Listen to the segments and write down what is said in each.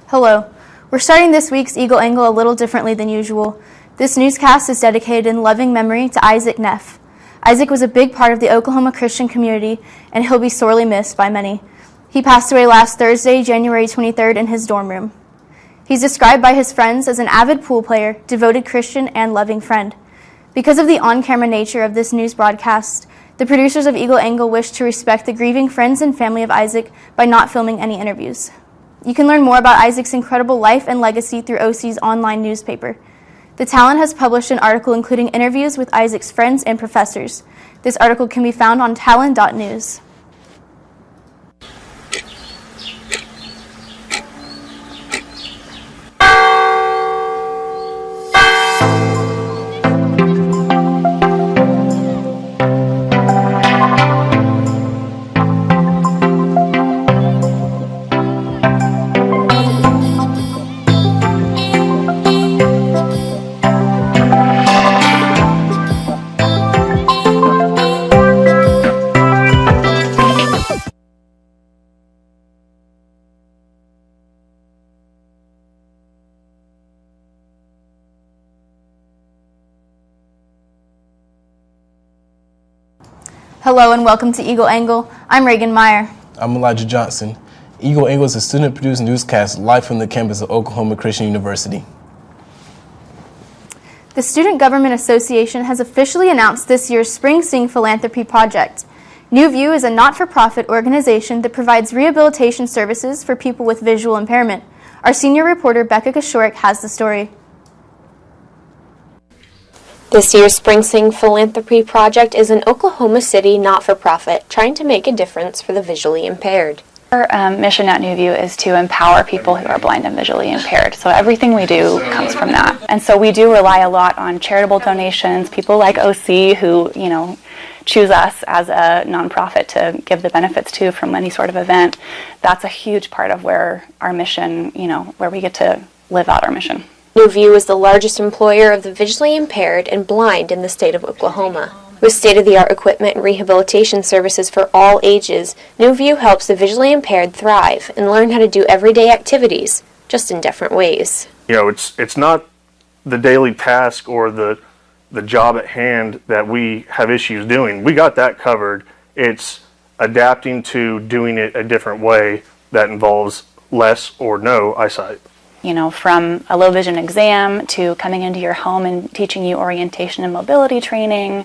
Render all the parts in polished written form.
Hello. We're starting this week's Eagle Angle a little differently than usual. This newscast is dedicated in loving memory to Isaac Neff. Isaac was a big part of the Oklahoma Christian community, and he'll be sorely missed by many. He passed away last Thursday, January 23rd, in his dorm room. He's described by his friends as an avid pool player, devoted Christian, and loving friend. Because of the on-camera nature of this news broadcast, the producers of Eagle Angle wish to respect the grieving friends and family of Isaac by not filming any interviews. You can learn more about Isaac's incredible life and legacy through OC's online newspaper. The Talent has published an article including interviews with Isaac's friends and professors. This article can be found on talent.news. Hello and welcome to Eagle Angle. I'm Reagan Meyer. I'm Elijah Johnson. Eagle Angle is a student-produced newscast live from the campus of Oklahoma Christian University. The Student Government Association has officially announced this year's Spring Sing Philanthropy Project. New View is a not-for-profit organization that provides rehabilitation services for people with visual impairment. Our senior reporter, Becca Kashorek, has the story. This year's Spring Sing Philanthropy Project is an Oklahoma City not-for-profit trying to make a difference for the visually impaired. Our mission at New View is to empower people who are blind and visually impaired. So everything we do comes from that. And so we do rely a lot on charitable donations, people like OC who, choose us as a nonprofit to give the benefits to from any sort of event. That's a huge part of where our mission, where we get to live out our mission. New View is the largest employer of the visually impaired and blind in the state of Oklahoma. With state-of-the-art equipment and rehabilitation services for all ages, New View helps the visually impaired thrive and learn how to do everyday activities, just in different ways. It's not the daily task or the job at hand that we have issues doing. We got that covered. It's adapting to doing it a different way that involves less or no eyesight. From a low vision exam to coming into your home and teaching you orientation and mobility training,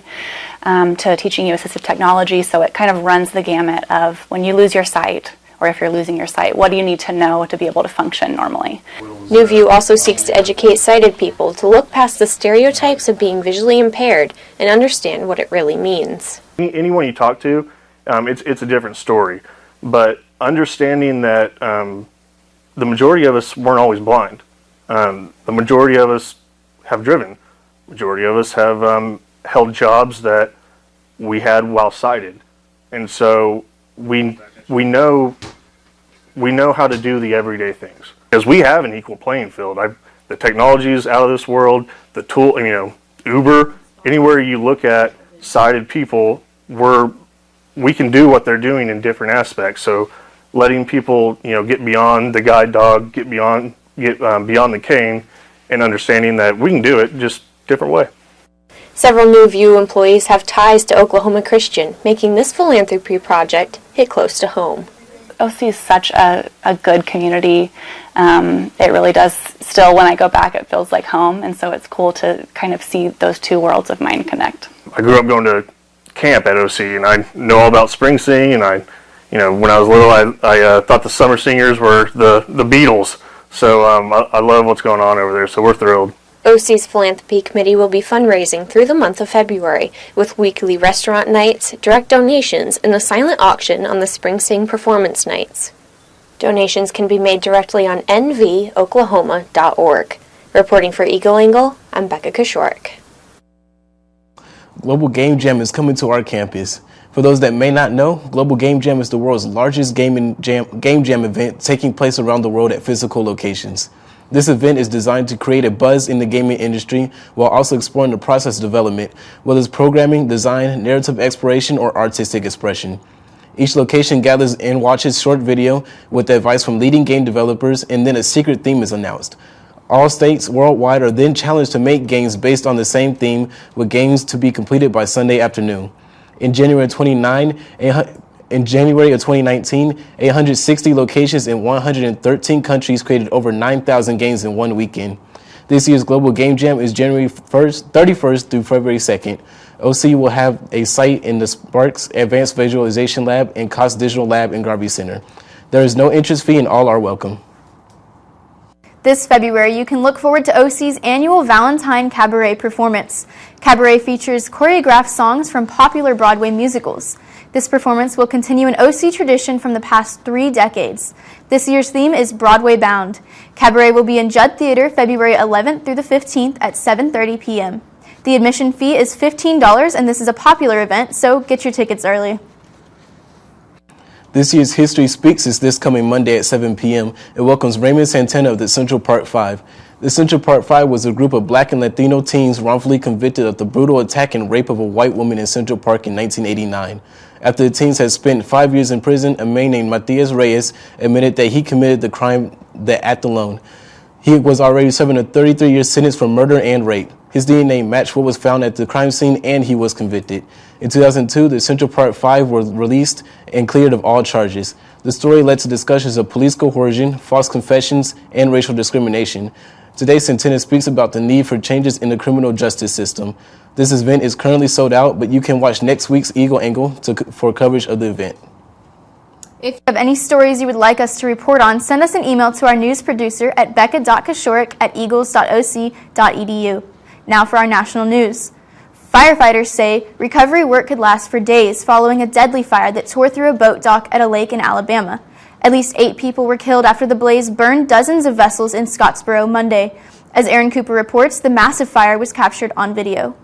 to teaching you assistive technology. So it kind of runs the gamut of when you lose your sight, or if you're losing your sight, what do you need to know to be able to function normally? New View also seeks to educate sighted people to look past the stereotypes of being visually impaired and understand what it really means. Anyone you talk to, it's a different story. But understanding that the majority of us weren't always blind. The majority of us have driven. The majority of us have held jobs that we had while sighted. And so we know how to do the everyday things. Because we have an equal playing field. The technology is out of this world. The tool, Uber, anywhere you look at sighted people, we can do what they're doing in different aspects. So letting people, get beyond the guide dog, get beyond the cane, and understanding that we can do it just a different way. Several New View employees have ties to Oklahoma Christian, making this philanthropy project hit close to home. OC is such a good community. It really does still, when I go back, it feels like home, and so it's cool to kind of see those two worlds of mine connect. I grew up going to camp at OC, and I know all about Spring Sing, and when I was little, I thought the Summer Singers were the Beatles. So I love what's going on over there, so we're thrilled. OC's Philanthropy Committee will be fundraising through the month of February with weekly restaurant nights, direct donations, and a silent auction on the Spring Sing performance nights. Donations can be made directly on nvoklahoma.org. Reporting for Eagle Angle, I'm Becca Kashorek. Global Game Jam is coming to our campus. For those that may not know, Global Game Jam is the world's largest game jam event taking place around the world at physical locations. This event is designed to create a buzz in the gaming industry while also exploring the process development, whether it's programming, design, narrative exploration, or artistic expression. Each location gathers and watches short video with advice from leading game developers, and then a secret theme is announced. All states worldwide are then challenged to make games based on the same theme, with games to be completed by Sunday afternoon. In January of 2019, 860 locations in 113 countries created over 9,000 games in one weekend. This year's Global Game Jam is January 31st through February 2nd. OC will have a site in the Sparks Advanced Visualization Lab and Cost Digital Lab in Garvey Center. There is no entrance fee and all are welcome. This February, you can look forward to OC's annual Valentine Cabaret performance. Cabaret features choreographed songs from popular Broadway musicals. This performance will continue an OC tradition from the past 3 decades. This year's theme is Broadway Bound. Cabaret will be in Judd Theater February 11th through the 15th at 7:30 p.m. The admission fee is $15, and this is a popular event, so get your tickets early. This year's History Speaks is this coming Monday at 7 p.m. It welcomes Raymond Santana of the Central Park 5. The Central Park 5 was a group of Black and Latino teens wrongfully convicted of the brutal attack and rape of a white woman in Central Park in 1989. After the teens had spent 5 years in prison, a man named Matias Reyes admitted that he committed the crime that act alone. He was already serving a 33-year sentence for murder and rape. His DNA matched what was found at the crime scene, and he was convicted. In 2002, the Central Park 5 were released and cleared of all charges. The story led to discussions of police coercion, false confessions, and racial discrimination. Today, Santana speaks about the need for changes in the criminal justice system. This event is currently sold out, but you can watch next week's Eagle Angle for coverage of the event. If you have any stories you would like us to report on, send us an email to our news producer at becca.koshorik@eagles.oc.edu. Now for our national news. Firefighters say recovery work could last for days following a deadly fire that tore through a boat dock at a lake in Alabama. At least 8 people were killed after the blaze burned dozens of vessels in Scottsboro Monday. As Aaron Cooper reports, the massive fire was captured on video.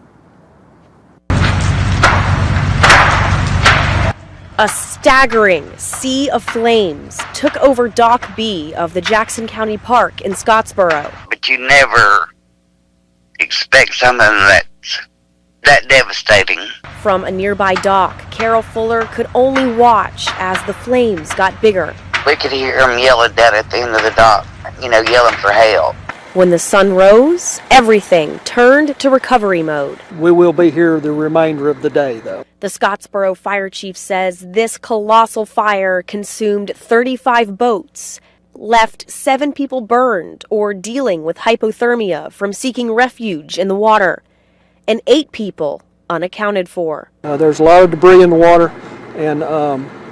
A staggering sea of flames took over Dock B of the Jackson County Park in Scottsboro. But you never expect something that's that devastating. From a nearby dock, Carol Fuller could only watch as the flames got bigger. We could hear them yelling down at the end of the dock, yelling for help. When the sun rose, everything turned to recovery mode. We will be here the remainder of the day, though. The Scottsboro fire chief says this colossal fire consumed 35 boats, left 7 people burned or dealing with hypothermia from seeking refuge in the water, and 8 people unaccounted for. There's a lot of debris in the water, and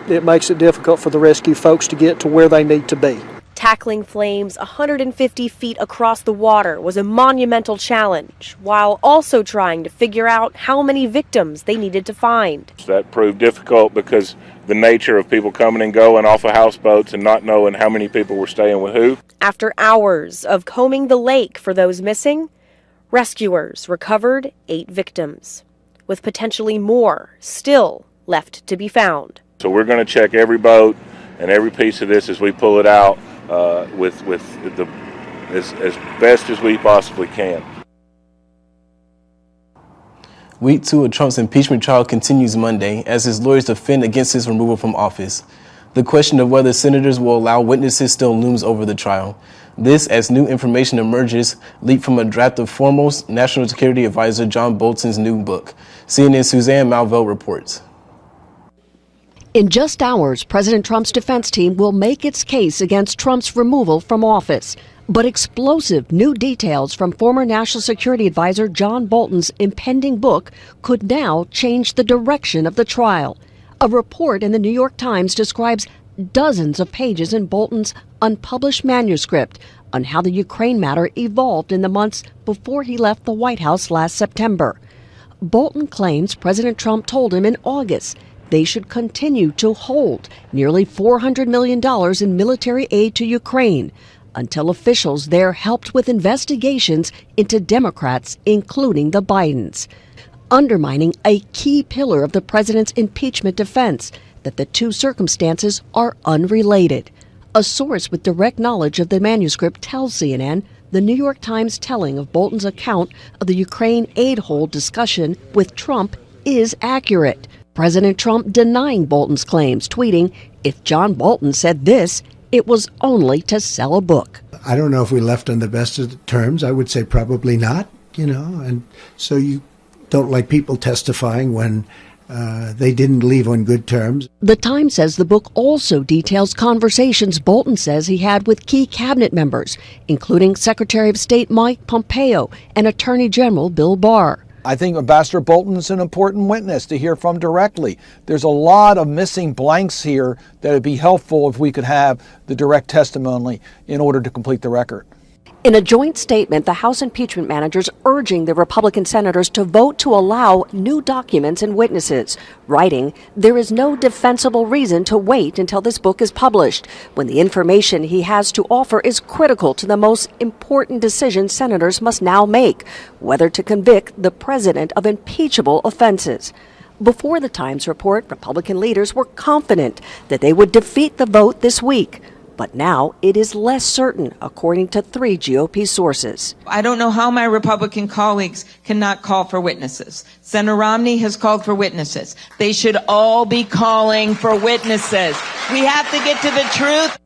it makes it difficult for the rescue folks to get to where they need to be. Tackling flames 150 feet across the water was a monumental challenge, while also trying to figure out how many victims they needed to find. That proved difficult because the nature of people coming and going off of houseboats and not knowing how many people were staying with who. After hours of combing the lake for those missing, rescuers recovered 8 victims, with potentially more still left to be found. So we're going to check every boat and every piece of this as we pull it out as best as we possibly can. Week 2 of Trump's impeachment trial continues Monday as his lawyers defend against his removal from office. The question of whether senators will allow witnesses still looms over the trial. This as new information emerges, leaked from a draft of foremost National Security Advisor John Bolton's new book. CNN's Suzanne Malville reports. In just hours, President Trump's defense team will make its case against Trump's removal from office. But explosive new details from former National Security Advisor John Bolton's impending book could now change the direction of the trial. A report in the New York Times describes dozens of pages in Bolton's unpublished manuscript on how the Ukraine matter evolved in the months before he left the White House last September. Bolton claims President Trump told him in August they should continue to hold nearly $400 million in military aid to Ukraine until officials there helped with investigations into Democrats, including the Bidens, undermining a key pillar of the president's impeachment defense, that the two circumstances are unrelated. A source with direct knowledge of the manuscript tells CNN the New York Times telling of Bolton's account of the Ukraine aid hold discussion with Trump is accurate. President Trump denying Bolton's claims, tweeting, "If John Bolton said this, it was only to sell a book." I don't know if we left on the best of terms. I would say probably not, and so you don't like people testifying when they didn't leave on good terms. The Times says the book also details conversations Bolton says he had with key cabinet members, including Secretary of State Mike Pompeo and Attorney General Bill Barr. I think Ambassador Bolton's an important witness to hear from directly. There's a lot of missing blanks here that would be helpful if we could have the direct testimony in order to complete the record. In a joint statement, the House impeachment managers urging the Republican senators to vote to allow new documents and witnesses, writing, "There is no defensible reason to wait until this book is published, when the information he has to offer is critical to the most important decision senators must now make, whether to convict the president of impeachable offenses." Before the Times report, Republican leaders were confident that they would defeat the vote this week. But now it is less certain, according to 3 GOP sources. I don't know how my Republican colleagues cannot call for witnesses. Senator Romney has called for witnesses. They should all be calling for witnesses. We have to get to the truth.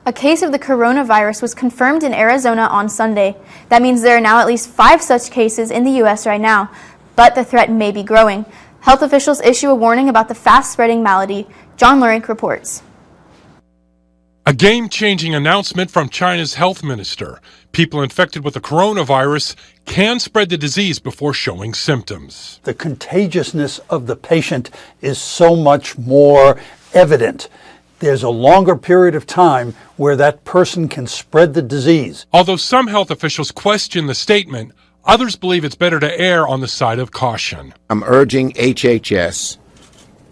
A case of the coronavirus was confirmed in Arizona on Sunday. That means there are now at least 5 such cases in the U.S. right now, but the threat may be growing. Health officials issue a warning about the fast-spreading malady. John Lurink reports. A game-changing announcement from China's health minister. People infected with the coronavirus can spread the disease before showing symptoms. The contagiousness of the patient is so much more evident. There's a longer period of time where that person can spread the disease. Although some health officials question the statement, others believe it's better to err on the side of caution. I'm urging HHS,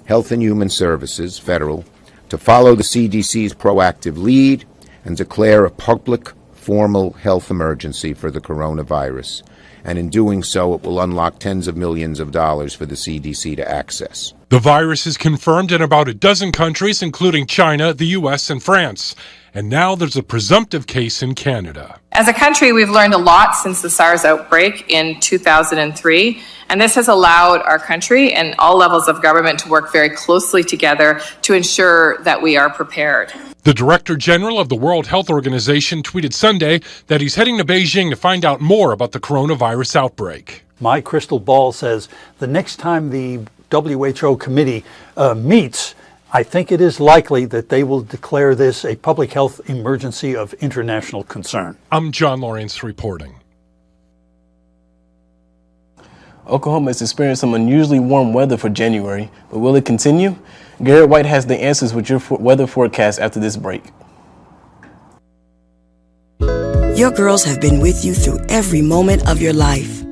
Health and Human Services, federal, to follow the CDC's proactive lead and declare a public formal health emergency for the coronavirus. And in doing so, it will unlock tens of millions of dollars for the CDC to access. The virus is confirmed in about a dozen countries, including China, the U.S., and France. And now there's a presumptive case in Canada. As a country, we've learned a lot since the SARS outbreak in 2003, and this has allowed our country and all levels of government to work very closely together to ensure that we are prepared. The Director General of the World Health Organization tweeted Sunday that he's heading to Beijing to find out more about the coronavirus outbreak. My crystal ball says the next time the WHO committee meets, I think it is likely that they will declare this a public health emergency of international concern. I'm John Lawrence reporting. Oklahoma is experiencing some unusually warm weather for January, but will it continue? Garrett White has the answers with your weather forecast after this break. Your girls have been with you through every moment of your life.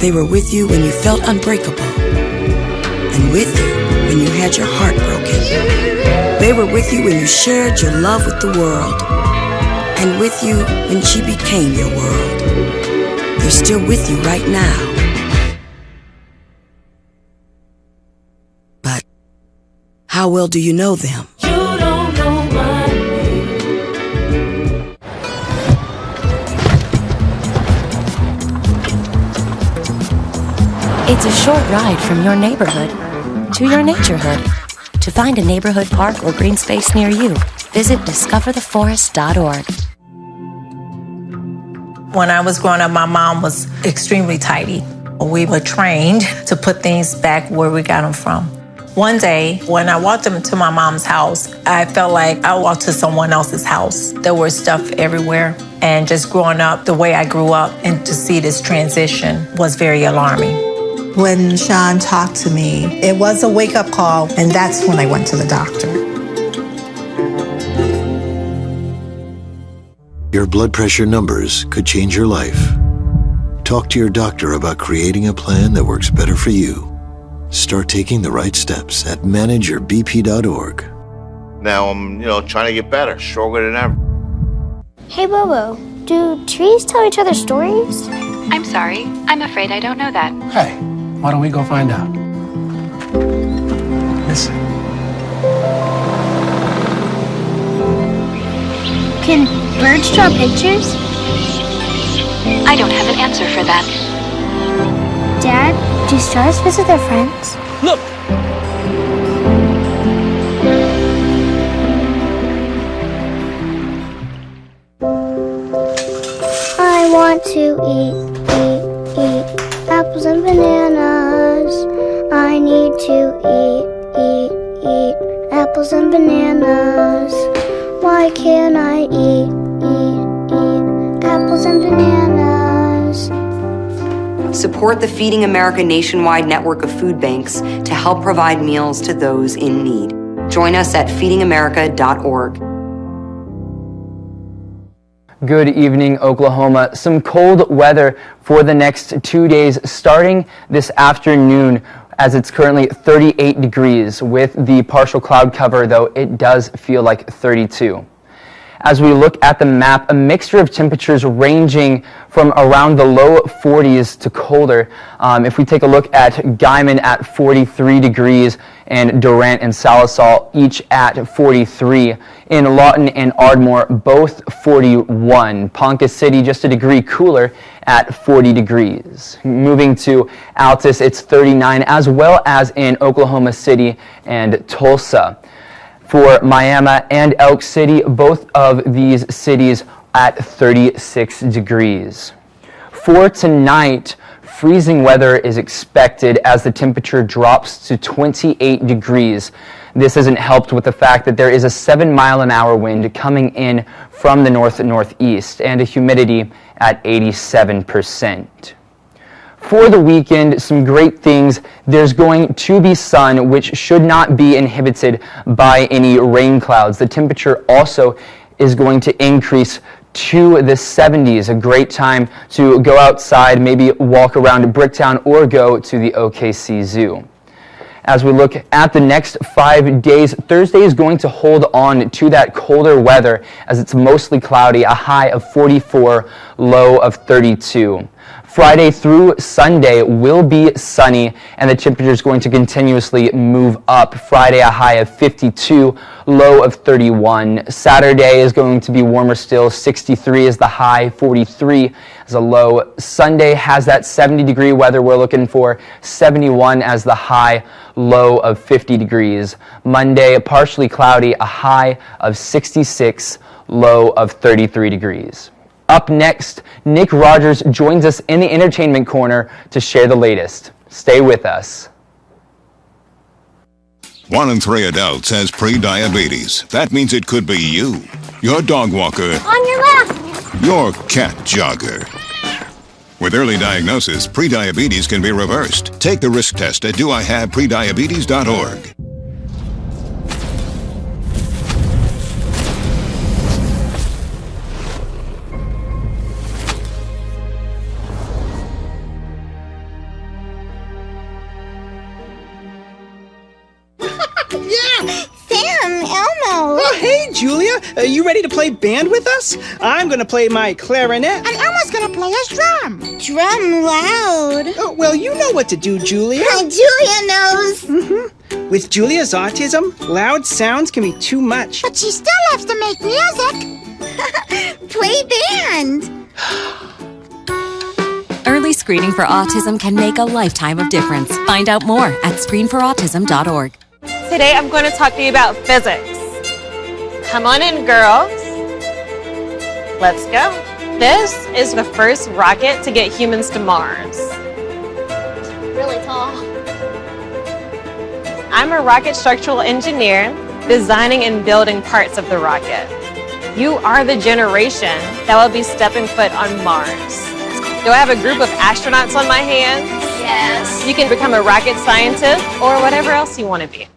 They were with you when you felt unbreakable, and with you when you had your heart broken. They were with you when you shared your love with the world, and with you when she became your world. They're still with you right now. But how well do you know them? You don't know my name. It's a short ride from your neighborhood to your naturehood. To find a neighborhood park or green space near you, visit discovertheforest.org. When I was growing up, my mom was extremely tidy. We were trained to put things back where we got them from. One day, when I walked into my mom's house, I felt like I walked to someone else's house. There was stuff everywhere. And just growing up the way I grew up and to see this transition was very alarming. When Sean talked to me, it was a wake-up call, and that's when I went to the doctor. Your blood pressure numbers could change your life. Talk to your doctor about creating a plan that works better for you. Start taking the right steps at manageyourbp.org. Now I'm, trying to get better, stronger than ever. Hey, Bobo, do trees tell each other stories? I'm sorry, I'm afraid I don't know that. Hey, why don't we go find out? Listen. Can birds draw pictures? I don't have an answer for that. Do stars visit their friends? Look! I want to eat apples and bananas. I need to eat apples and bananas. Why can't I eat apples and bananas? Support the Feeding America nationwide network of food banks to help provide meals to those in need. Join us at feedingamerica.org. Good evening, Oklahoma. Some cold weather for the next 2 days, starting this afternoon, as it's currently 38 degrees with the partial cloud cover, though it does feel like 32. As we look at the map, a mixture of temperatures ranging from around the low 40s to colder. If we take a look at Guyman at 43 degrees and Durant and Salisal each at 43. In Lawton and Ardmore, both 41. Ponca City just a degree cooler at 40 degrees. Moving to Altus, it's 39, as well as in Oklahoma City and Tulsa. For Miami and Elk City, both of these cities at 36 degrees. For tonight, freezing weather is expected as the temperature drops to 28 degrees. This isn't helped with the fact that there is a 7-mile-an-hour wind coming in from the north-northeast and a humidity at 87%. For the weekend, some great things. There's going to be sun, which should not be inhibited by any rain clouds. The temperature also is going to increase to the 70s, a great time to go outside, maybe walk around Bricktown or go to the OKC Zoo. As we look at the next 5 days, Thursday is going to hold on to that colder weather as it's mostly cloudy, a high of 44, low of 32. Friday through Sunday will be sunny, and the temperature is going to continuously move up. Friday, a high of 52, low of 31. Saturday is going to be warmer still. 63 is the high, 43 is a low. Sunday has that 70-degree weather we're looking for, 71 as the high, low of 50 degrees. Monday, partially cloudy, a high of 66, low of 33 degrees. Up next, Nick Rogers joins us in the entertainment corner to share the latest. Stay with us. 1 in 3 adults has pre-diabetes. That means it could be you, your dog walker, On your left. your cat jogger. With early diagnosis, pre-diabetes can be reversed. Take the risk test at doihaveprediabetes.org. Oh, hey, Julia. Are you ready to play band with us? I'm going to play my clarinet. And Elmo's going to play his drum. Drum loud. Oh, well, you know what to do, Julia. Julia knows. Mm-hmm. With Julia's autism, loud sounds can be too much. But she still loves to make music. Play band. Early screening for autism can make a lifetime of difference. Find out more at screenforautism.org. Today I'm going to talk to you about physics. Come on in, girls. Let's go. This is the first rocket to get humans to Mars. Really tall. I'm a rocket structural engineer, designing and building parts of the rocket. You are the generation that will be stepping foot on Mars. Do I have a group of astronauts on my hands? Yes. You can become a rocket scientist or whatever else you want to be.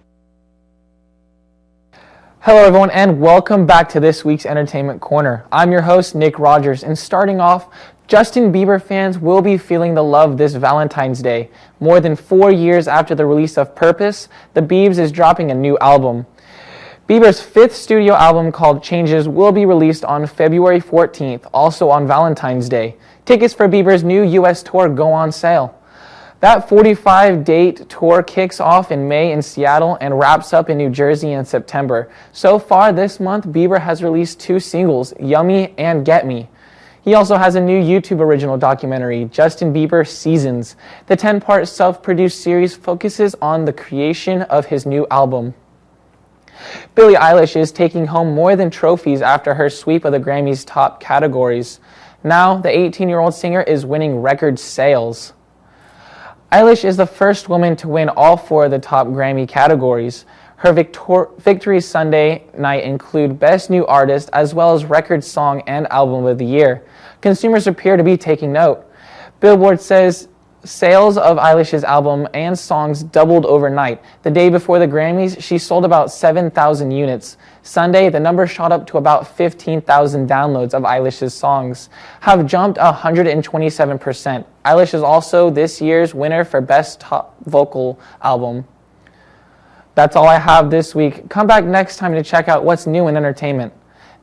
Hello everyone and welcome back to this week's Entertainment Corner. I'm your host Nick Rogers, and starting off, Justin Bieber fans will be feeling the love this Valentine's Day. More than 4 years after the release of Purpose, the Biebs is dropping a new album. Bieber's 5th studio album called Changes will be released on February 14th, also on Valentine's Day. Tickets for Bieber's new US tour go on sale. That 45-date tour kicks off in May in Seattle and wraps up in New Jersey in September. So far this month, Bieber has released 2 singles, Yummy and Get Me. He also has a new YouTube original documentary, Justin Bieber Seasons. The 10-part self-produced series focuses on the creation of his new album. Billie Eilish is taking home more than trophies after her sweep of the Grammys' top categories. Now, the 18-year-old singer is winning record sales. Eilish is the first woman to win all 4 of the top Grammy categories. Her victories Sunday night include Best New Artist as well as Record Song and Album of the Year. Consumers appear to be taking note. Billboard says sales of Eilish's album and songs doubled overnight. The day before the Grammys, she sold about 7,000 units. Sunday, the number shot up to about 15,000 downloads of Eilish's songs, have jumped 127%. Eilish is also this year's winner for Best Top Vocal Album. That's all I have this week. Come back next time to check out what's new in entertainment.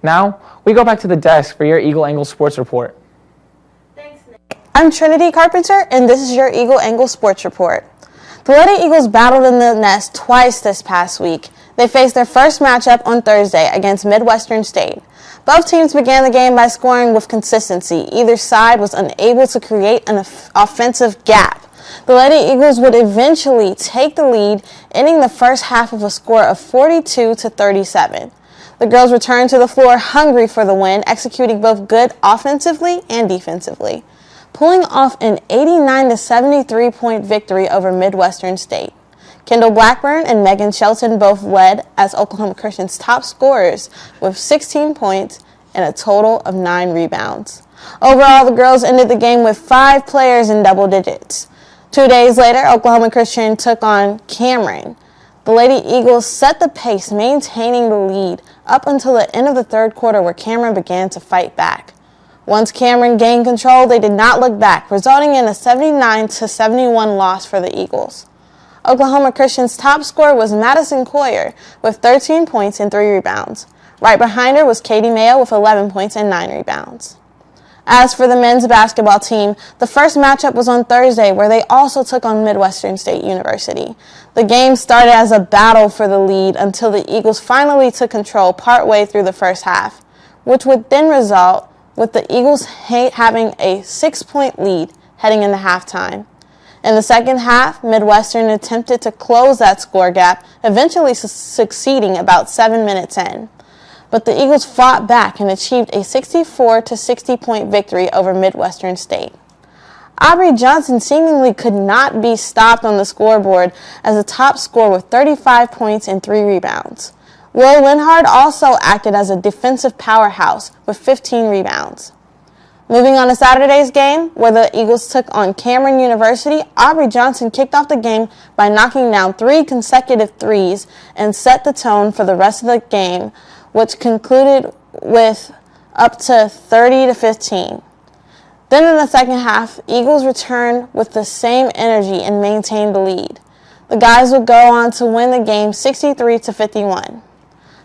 Now, we go back to the desk for your Eagle Angle Sports Report. I'm Trinity Carpenter, and this is your Eagle Angle Sports Report. The Lady Eagles battled in the nest twice this past week. They faced their first matchup on Thursday against Midwestern State. Both teams began the game by scoring with consistency. Either side was unable to create an offensive gap. The Lady Eagles would eventually take the lead, ending the first half with a score of 42-37. The girls returned to the floor hungry for the win, executing both good offensively and defensively, pulling off an 89-73-point victory over Midwestern State. Kendall Blackburn and Megan Shelton both led as Oklahoma Christian's top scorers with 16 points and a total of 9 rebounds. Overall, the girls ended the game with 5 players in double digits. 2 days later, Oklahoma Christian took on Cameron. The Lady Eagles set the pace, maintaining the lead up until the end of the third quarter, where Cameron began to fight back. Once Cameron gained control, they did not look back, resulting in a 79-71 loss for the Eagles. Oklahoma Christian's top scorer was Madison Coyer with 13 points and 3 rebounds. Right behind her was Katie Mayo with 11 points and 9 rebounds. As for the men's basketball team, the first matchup was on Thursday, where they also took on Midwestern State University. The game started as a battle for the lead until the Eagles finally took control partway through the first half, which would then result with the Eagles having a 6-point lead heading into halftime. In the second half, Midwestern attempted to close that score gap, eventually succeeding about 7 minutes in. But the Eagles fought back and achieved a 64-60-point victory over Midwestern State. Aubrey Johnson seemingly could not be stopped on the scoreboard as a top scorer with 35 points and 3 rebounds. Will Linhard also acted as a defensive powerhouse with 15 rebounds. Moving on to Saturday's game, where the Eagles took on Cameron University, Aubrey Johnson kicked off the game by knocking down 3 consecutive threes and set the tone for the rest of the game, which concluded with up to 30-15. Then in the second half, Eagles returned with the same energy and maintained the lead. The guys would go on to win the game 63-51.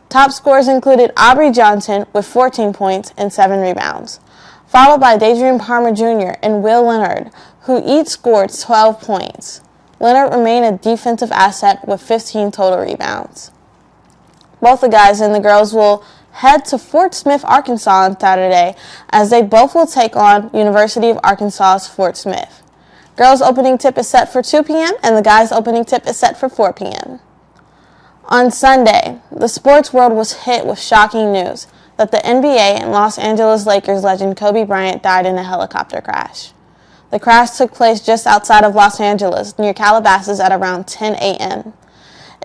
Top scorers included Aubrey Johnson with 14 points and 7 rebounds, followed by Daydream Palmer Jr. and Will Leonard, who each scored 12 points. Leonard remained a defensive asset with 15 total rebounds. Both the guys and the girls will head to Fort Smith, Arkansas on Saturday, as they both will take on University of Arkansas's Fort Smith. Girls' opening tip is set for 2 p.m. and the guys' opening tip is set for 4 p.m. On Sunday, the sports world was hit with shocking news that the NBA and Los Angeles Lakers legend Kobe Bryant died in a helicopter crash. The crash took place just outside of Los Angeles, near Calabasas, at around 10 a.m.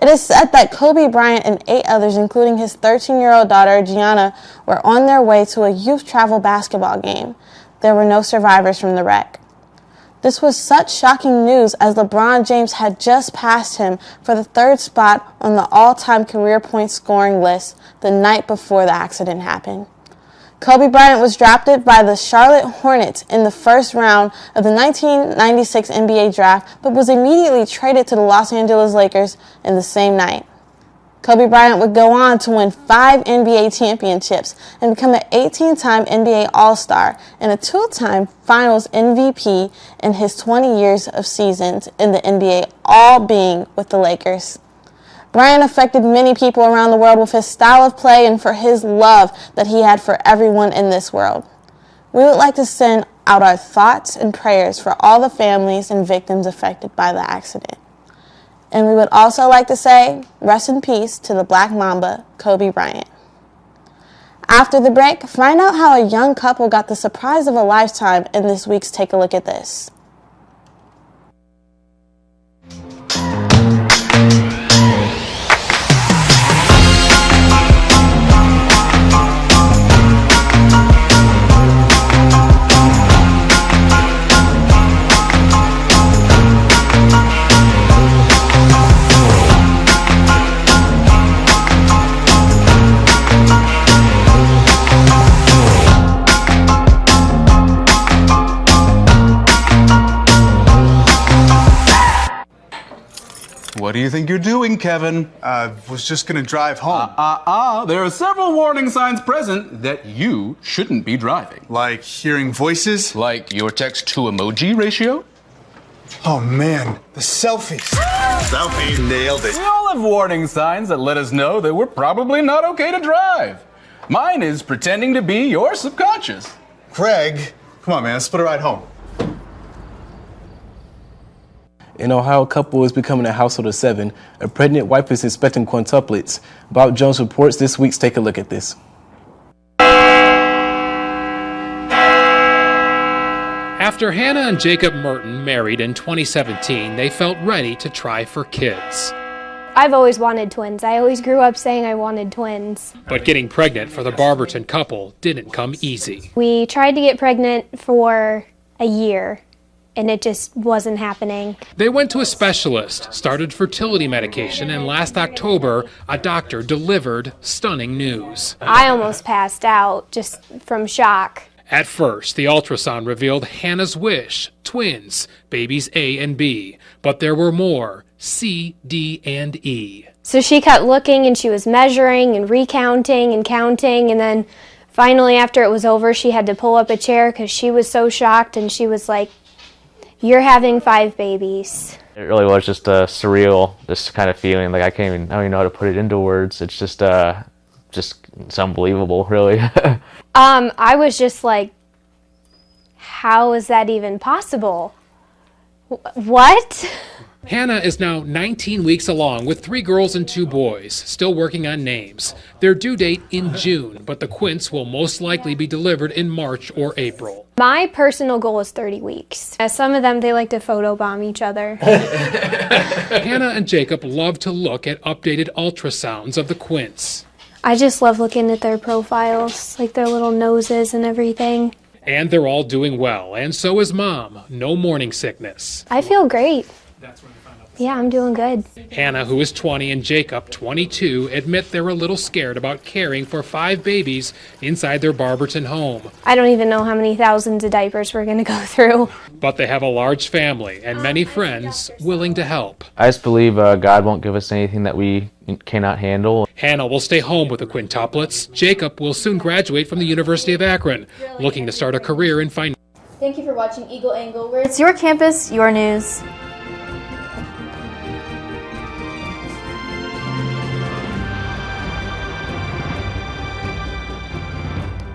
It is said that Kobe Bryant and 8 others, including his 13-year-old daughter, Gianna, were on their way to a youth travel basketball game. There were no survivors from the wreck. This was such shocking news as LeBron James had just passed him for the 3rd spot on the all-time career point scoring list the night before the accident happened. Kobe Bryant was drafted by the Charlotte Hornets in the first round of the 1996 NBA draft, but was immediately traded to the Los Angeles Lakers in the same night. Kobe Bryant would go on to win 5 NBA championships and become an 18-time NBA All-Star and a 2-time Finals MVP in his 20 years of seasons in the NBA, all being with the Lakers. Bryant affected many people around the world with his style of play and for his love that he had for everyone in this world. We would like to send out our thoughts and prayers for all the families and victims affected by the accident. And we would also like to say, rest in peace to the Black Mamba, Kobe Bryant. After the break, find out how a young couple got the surprise of a lifetime in this week's Take a Look at This. What do you think you're doing, Kevin? Was just gonna drive home. There are several warning signs present that you shouldn't be driving. Like hearing voices? Like your text-to-emoji ratio? Oh man, the selfies. Selfie. Nailed it. We all have warning signs that let us know that we're probably not okay to drive. Mine is pretending to be your subconscious. Craig, come on man, let's split a ride home. In Ohio, a couple is becoming a household of 7. A pregnant wife is expecting quintuplets. Bob Jones reports this week's Take a Look at This. After Hannah and Jacob Merton married in 2017, they felt ready to try for kids. I've always wanted twins. I always grew up saying I wanted twins. But getting pregnant for the Barberton couple didn't come easy. We tried to get pregnant for a year, and it just wasn't happening. They went to a specialist, started fertility medication, and last October, a doctor delivered stunning news. I almost passed out just from shock. At first, the ultrasound revealed Hannah's wish, twins, babies A and B. But there were more, C, D, and E. So she kept looking, and she was measuring and recounting and counting, and then finally after it was over, she had to pull up a chair because she was so shocked, and she was like, "You're having 5 babies." It really was just a surreal, this kind of feeling. Like I don't even know how to put it into words. It's just it's unbelievable, really. I was just like, how is that even possible? What? Hannah is now 19 weeks along with 3 girls and 2 boys, still working on names. Their due date in June, but the quints will most likely be delivered in March or April. My personal goal is 30 weeks. As some of them, they like to photobomb each other. Hannah and Jacob love to look at updated ultrasounds of the quints. I just love looking at their profiles, like their little noses and everything. And they're all doing well, and so is Mom. No morning sickness. I feel great. Yeah, I'm doing good. Hannah, who is 20, and Jacob, 22, admit they're a little scared about caring for 5 babies inside their Barberton home. I don't even know how many thousands of diapers we're going to go through. But they have a large family and many friends willing to help. I just believe God won't give us anything that we cannot handle. Hannah will stay home with the quintuplets. Jacob will soon graduate from the University of Akron, looking to start a career in finance. Thank you for watching Eagle Angle, where it's your campus, your news.